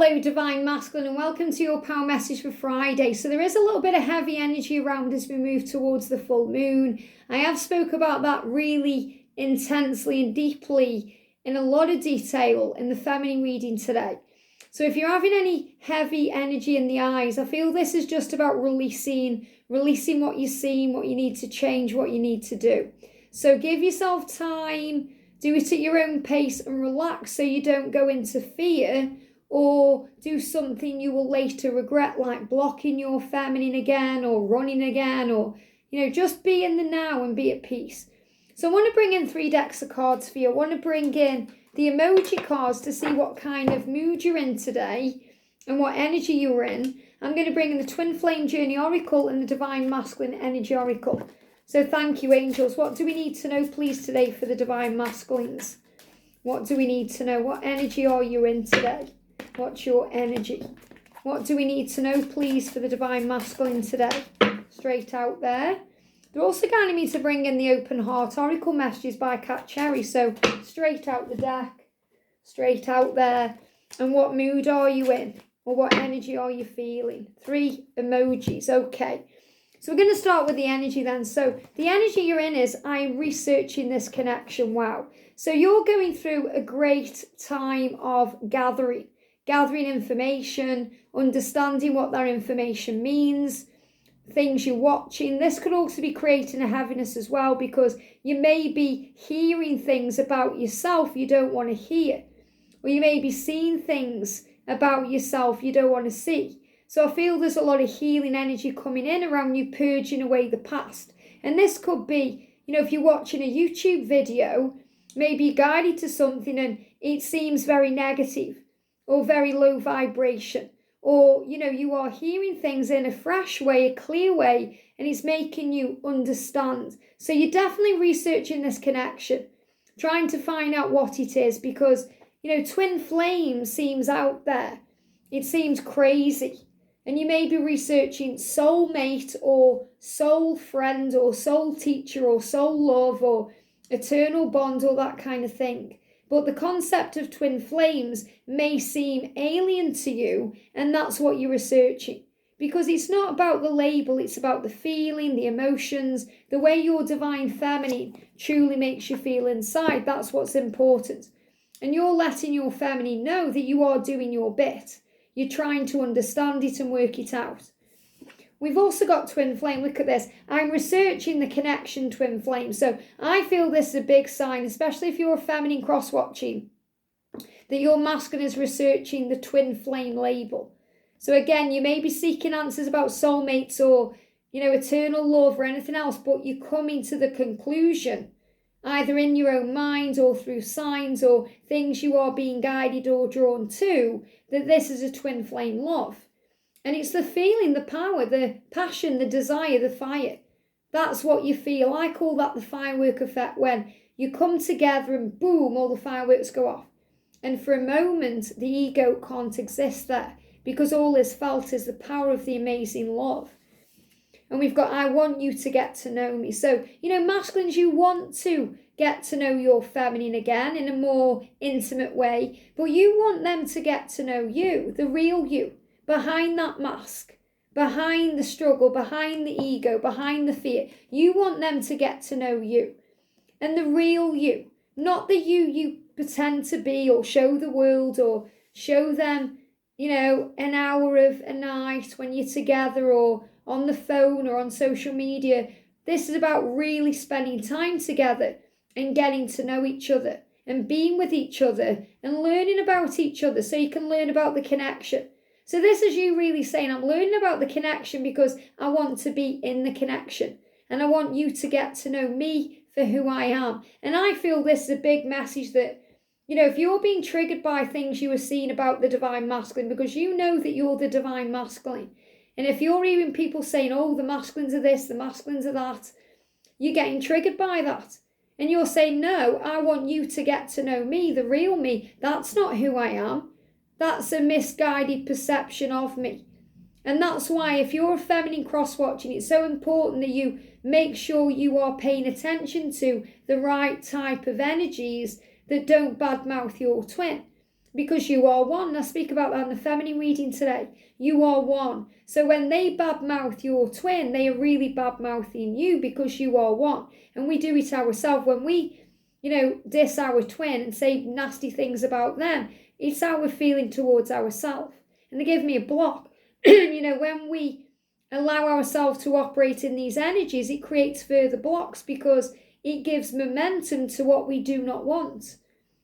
Hello, Divine Masculine, and welcome to your power message for Friday. So there is a little bit of heavy energy around as we move towards the full moon. I have spoke about that really intensely and deeply in a lot of detail in the feminine reading today. So if you're having any heavy energy in the eyes, I feel this is just about releasing what you're seeing, what you need to change, what you need to do. So give yourself time, do it at your own pace and relax so you don't go into fear or do something you will later regret, like blocking your feminine again or running again, or, just be in the now and be at peace. So I want to bring in 3 decks of cards for you. I want to bring in the Emoji cards to see what kind of mood you're in today and what energy you're in. I'm going to bring in the Twin Flame Journey Oracle and the Divine Masculine Energy Oracle. So thank you, angels. What do we need to know, please, today for the Divine Masculines? What do we need to know? What energy are you in today? What's your energy? What do we need to know, please, for the Divine Masculine today? Straight out there. They're also guiding me to bring in the Open Heart Oracle messages by Cat Cherry. So straight out the deck, straight out there. And what mood are you in? Or what energy are you feeling? 3 emojis. Okay. So we're going to start with the energy then. So the energy you're in is, I'm researching this connection. Wow. So you're going through a great time of gathering information, understanding what that information means, things you're watching. This could also be creating a heaviness as well, because you may be hearing things about yourself you don't want to hear, or you may be seeing things about yourself you don't want to see. So I feel there's a lot of healing energy coming in around you, purging away the past. And this could be, if you're watching a YouTube video, maybe you're guided to something and it seems very negative or very low vibration, or, you are hearing things in a fresh way, a clear way, and it's making you understand. So you're definitely researching this connection, trying to find out what it is, because, twin flame seems out there. It seems crazy. And you may be researching soulmate or soul friend or soul teacher or soul love or eternal bond or that kind of thing. But the concept of twin flames may seem alien to you, and that's what you're researching. Because it's not about the label, it's about the feeling, the emotions, the way your divine feminine truly makes you feel inside. That's what's important. And you're letting your feminine know that you are doing your bit. You're trying to understand it and work it out. We've also got twin flame. Look at this. I'm researching the connection twin flame. So I feel this is a big sign, especially if you're a feminine cross-watching, that your masculine is researching the twin flame label. So again, you may be seeking answers about soulmates or, eternal love or anything else, but you're coming to the conclusion, either in your own mind or through signs or things you are being guided or drawn to, that this is a twin flame love. And it's the feeling, the power, the passion, the desire, the fire. That's what you feel. I call that the firework effect, when you come together and boom, all the fireworks go off. And for a moment, the ego can't exist there, because all is felt is the power of the amazing love. And we've got, I want you to get to know me. So, masculines, you want to get to know your feminine again in a more intimate way, but you want them to get to know you, the real you. Behind that mask, behind the struggle, behind the ego, behind the fear. You want them to get to know you. And the real you. Not the you pretend to be or show the world or show them, an hour of a night when you're together or on the phone or on social media. This is about really spending time together and getting to know each other and being with each other and learning about each other so you can learn about the connection. So this is you really saying, I'm learning about the connection because I want to be in the connection. And I want you to get to know me for who I am. And I feel this is a big message that, if you're being triggered by things you were seeing about the divine masculine, because you know that you're the divine masculine. And if you're hearing people saying, oh, the masculines are this, the masculines are that, you're getting triggered by that. And you're saying, no, I want you to get to know me, the real me. That's not who I am. That's a misguided perception of me. And that's why if you're a feminine cross-watching, it's so important that you make sure you are paying attention to the right type of energies that don't badmouth your twin. because you are one. I speak about that in the feminine reading today. You are one. So when they badmouth your twin, they are really badmouthing you because you are one. And we do it ourselves. When we, diss our twin and say nasty things about them, it's how we're feeling towards ourselves. And they give me a block. When we allow ourselves to operate in these energies, it creates further blocks because it gives momentum to what we do not want.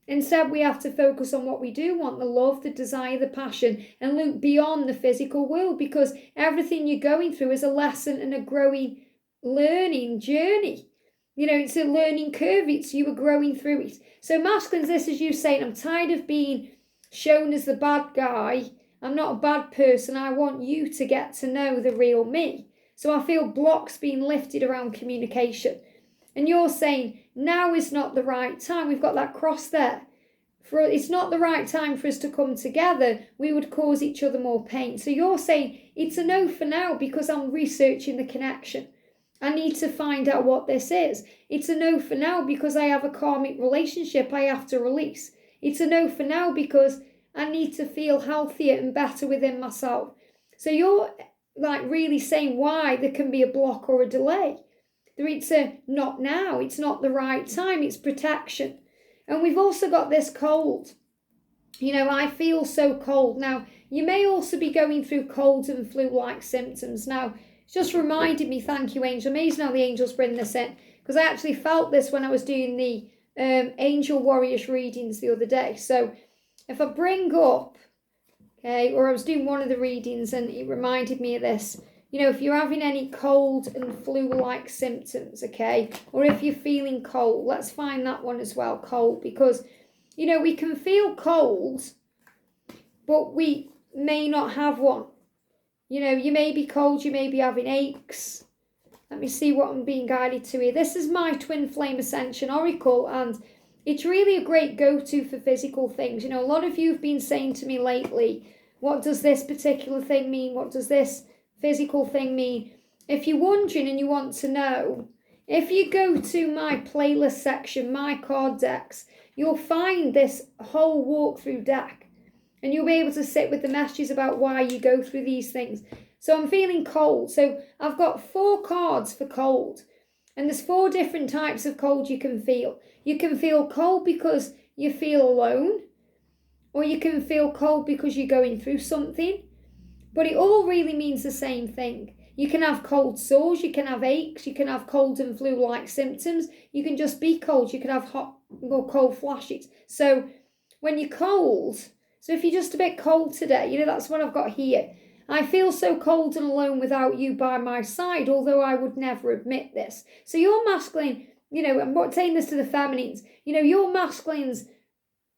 Instead, we have to focus on what we do want, the love, the desire, the passion, and look beyond the physical world, because everything you're going through is a lesson and a growing, learning journey. It's a learning curve. You are growing through it. So masculines, this is you saying, I'm tired of being shown as the bad guy. I'm not a bad person. I want you to get to know the real me. So I feel blocks being lifted around communication. And you're saying, now is not the right time. We've got that cross there. It's not the right time for us to come together. We would cause each other more pain. So you're saying, it's a no for now because I'm researching the connection. I need to find out what this is. It's a no for now because I have a karmic relationship I have to release. It's a no for now because I need to feel healthier and better within myself. So you're really saying why there can be a block or a delay. It's a not now, it's not the right time, it's protection. And we've also got this cold. I feel so cold. Now, you may also be going through cold and flu-like symptoms. Now, it's just reminded me, thank you, Angel. Amazing how the angels bring this in, because I actually felt this when I was doing the Angel Warriors readings the other day. So if I bring up, or I was doing one of the readings and it reminded me of this, if you're having any cold and flu-like symptoms, or if you're feeling cold, let's find that one as well, cold, because, we can feel cold, but we may not have one. You may be cold, you may be having aches. Let me see what I'm being guided to here. This is my Twin Flame Ascension Oracle, and it's really a great go-to for physical things. A lot of you have been saying to me lately, what does this particular thing mean? What does this physical thing mean? If you're wondering and you want to know, if you go to my playlist section, my card decks, you'll find this whole walkthrough deck, and you'll be able to sit with the messages about why you go through these things. So I'm feeling cold. So I've got 4 cards for cold, and there's 4 different types of cold you can feel. You can feel cold because you feel alone, or you can feel cold because you're going through something. But it all really means the same thing. You can have cold sores, you can have aches, you can have cold and flu-like symptoms. You can just be cold. You can have hot or cold flashes. So when you're cold, so if you're just a bit cold today, that's what I've got here. I feel so cold and alone without you by my side, although I would never admit this. So your masculine, I'm not saying this to the feminines, your masculines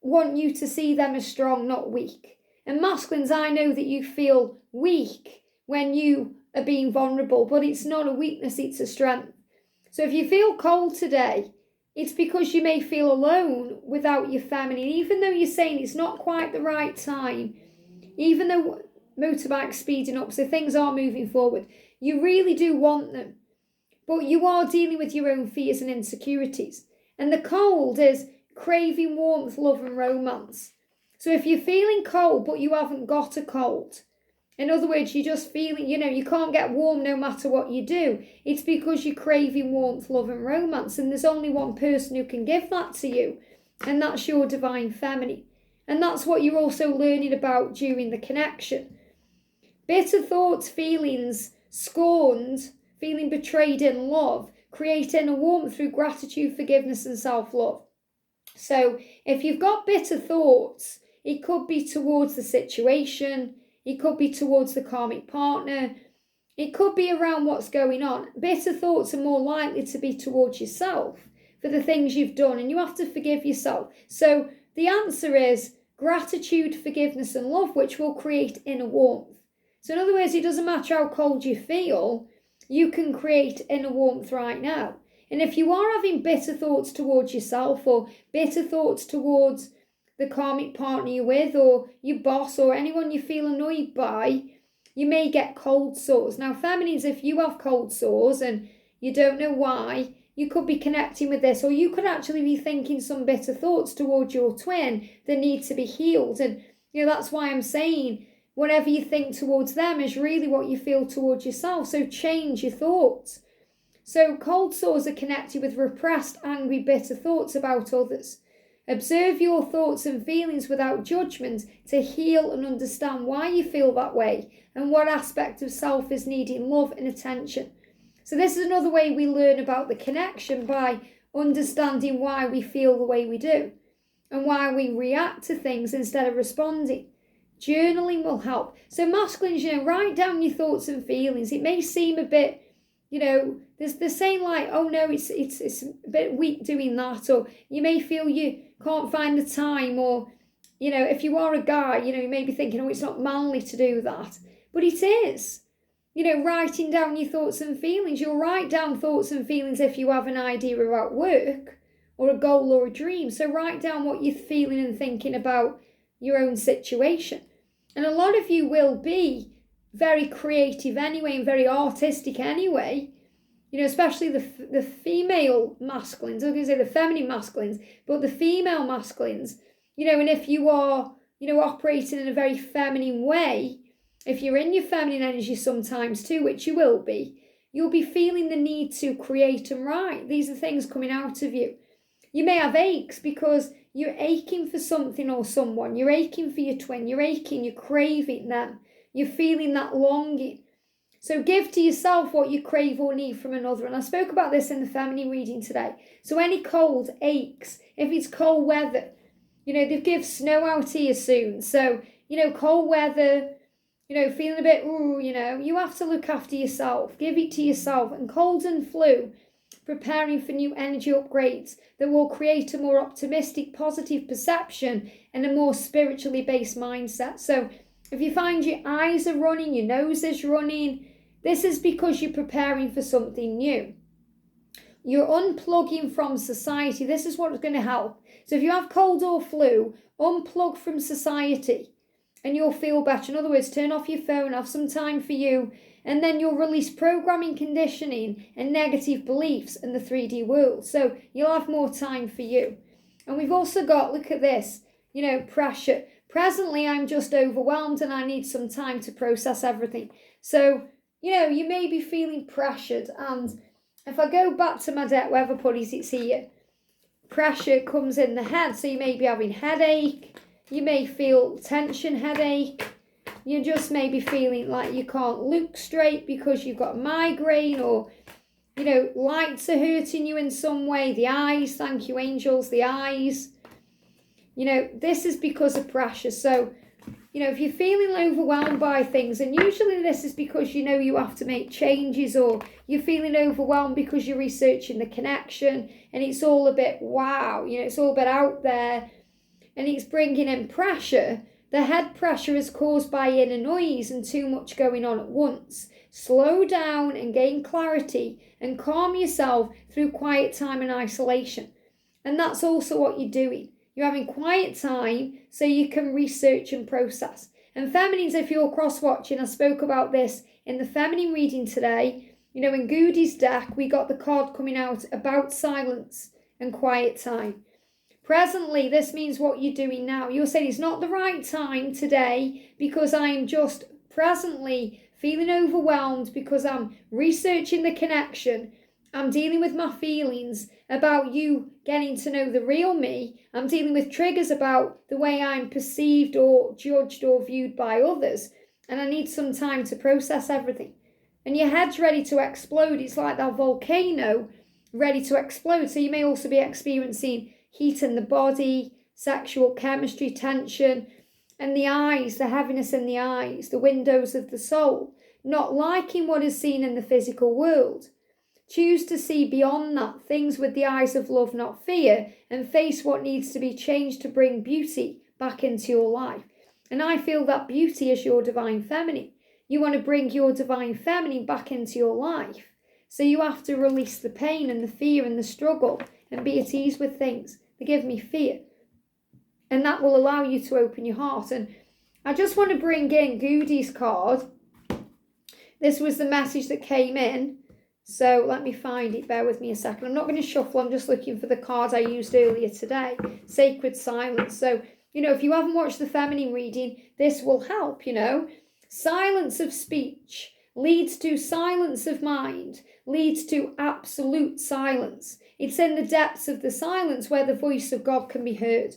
want you to see them as strong, not weak. And masculines, I know that you feel weak when you are being vulnerable, but it's not a weakness, it's a strength. So if you feel cold today, it's because you may feel alone without your feminine, even though you're saying it's not quite the right time, even though motorbike's speeding up, so things are moving forward. You really do want them, but you are dealing with your own fears and insecurities. And the cold is craving warmth, love and romance. So if you're feeling cold, but you haven't got a cold, in other words, you're just feeling, you can't get warm no matter what you do. It's because you're craving warmth, love and romance. And there's only one person who can give that to you. And that's your divine feminine. And that's what you're also learning about during the connection. Bitter thoughts, feelings, scorned, feeling betrayed in love, create inner warmth through gratitude, forgiveness and self-love. So if you've got bitter thoughts, it could be towards the situation, it could be towards the karmic partner, it could be around what's going on. Bitter thoughts are more likely to be towards yourself for the things you've done, and you have to forgive yourself. So the answer is gratitude, forgiveness and love, which will create inner warmth. So in other words, it doesn't matter how cold you feel, you can create inner warmth right now. And if you are having bitter thoughts towards yourself, or bitter thoughts towards the karmic partner you're with, or your boss, or anyone you feel annoyed by, you may get cold sores. Now, feminines, if you have cold sores and you don't know why, you could be connecting with this, or you could actually be thinking some bitter thoughts towards your twin that need to be healed. And that's why I'm saying whatever you think towards them is really what you feel towards yourself. So change your thoughts. So cold sores are connected with repressed, angry, bitter thoughts about others. Observe your thoughts and feelings without judgment to heal and understand why you feel that way and what aspect of self is needing love and attention. So this is another way we learn about the connection, by understanding why we feel the way we do and why we react to things instead of responding. Journaling will help. So masculines, write down your thoughts and feelings. It may seem a bit, they're saying like, oh no, it's a bit weak doing that, or you may feel you can't find the time, or if you are a guy, you may be thinking, oh, it's not manly to do that, but it is. Writing down your thoughts and feelings. You'll write down thoughts and feelings if you have an idea about work or a goal or a dream. So write down what you're feeling and thinking about your own situation. And a lot of you will be very creative anyway and very artistic anyway, especially the female masculines. I was going to say the feminine masculines, but the female masculines, and if you are, operating in a very feminine way, if you're in your feminine energy sometimes too, which you will be, you'll be feeling the need to create and write. These are things coming out of you. You may have aches because you're aching for something or someone. You're aching for your twin. You're craving them. You're feeling that longing. So give to yourself what you crave or need from another. And I spoke about this in the feminine reading today. So any cold, aches, if it's cold weather, they've give snow out here soon. So, cold weather, feeling a bit, you have to look after yourself. Give it to yourself. And cold and flu, preparing for new energy upgrades that will create a more optimistic, positive perception and a more spiritually based mindset. So if you find your eyes are running, your nose is running, this is because you're preparing for something new. You're unplugging from society. This is what's going to help. So if you have cold or flu, unplug from society and you'll feel better. In other words, turn off your phone, have some time for you, and then you'll release programming, conditioning, and negative beliefs in the 3D world. So you'll have more time for you. And we've also got, look at this, pressure. Presently, I'm just overwhelmed and I need some time to process everything. So, you may be feeling pressured. And if I go back to my deck, wherever putties it's here, pressure comes in the head. So you may be having headache. You may feel tension, headache. You just may be feeling like you can't look straight because you've got migraine, or, lights are hurting you in some way. The eyes, thank you, angels, the eyes. This is because of pressure. So, if you're feeling overwhelmed by things, and usually this is because you have to make changes, or you're feeling overwhelmed because you're researching the connection and it's all a bit wow, it's all a bit out there and it's bringing in pressure. The head pressure is caused by inner noise and too much going on at once. Slow down and gain clarity and calm yourself through quiet time and isolation. And that's also what you're doing. You're having quiet time so you can research and process. And feminines, if you're cross-watching, I spoke about this in the feminine reading today. In Gudi's deck, we got the card coming out about silence and quiet time. Presently, this means what you're doing now. You're saying it's not the right time today because I'm just presently feeling overwhelmed because I'm researching the connection. I'm dealing with my feelings about you getting to know the real me. I'm dealing with triggers about the way I'm perceived or judged or viewed by others. And I need some time to process everything. And your head's ready to explode. It's like that volcano ready to explode. So you may also be experiencing heat in the body, sexual chemistry, tension, and the eyes, the heaviness in the eyes, the windows of the soul, not liking what is seen in the physical world. Choose to see beyond that, things with the eyes of love, not fear, and face what needs to be changed to bring beauty back into your life. And I feel that beauty is your divine feminine. You want to bring your divine feminine back into your life. So you have to release the pain and the fear and the struggle and be at ease with things that give me fear. And that will allow you to open your heart. And I just want to bring in Gudi's card. This was the message that came in. So let me find it. Bear with me a second. I'm not going to shuffle. I'm just looking for the card I used earlier today. Sacred silence. So, if you haven't watched the feminine reading, this will help, Silence of speech leads to silence of mind, leads to absolute silence. It's in the depths of the silence where the voice of God can be heard.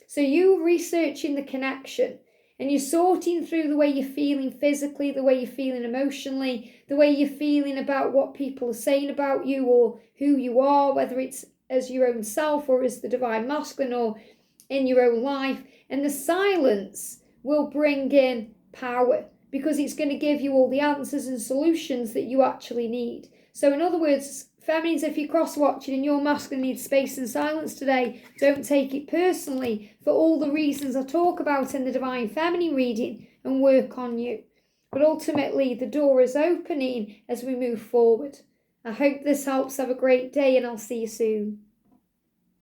So you researching the connection and you're sorting through the way you're feeling physically, the way you're feeling emotionally, the way you're feeling about what people are saying about you or who you are, whether it's as your own self or as the divine masculine or in your own life. And the silence will bring in power because it's going to give you all the answers and solutions that you actually need. So in other words, feminines, if you're cross-watching and your masculine needs space and silence today, don't take it personally for all the reasons I talk about in the Divine Feminine reading and work on you. But ultimately, the door is opening as we move forward. I hope this helps. Have a great day and I'll see you soon.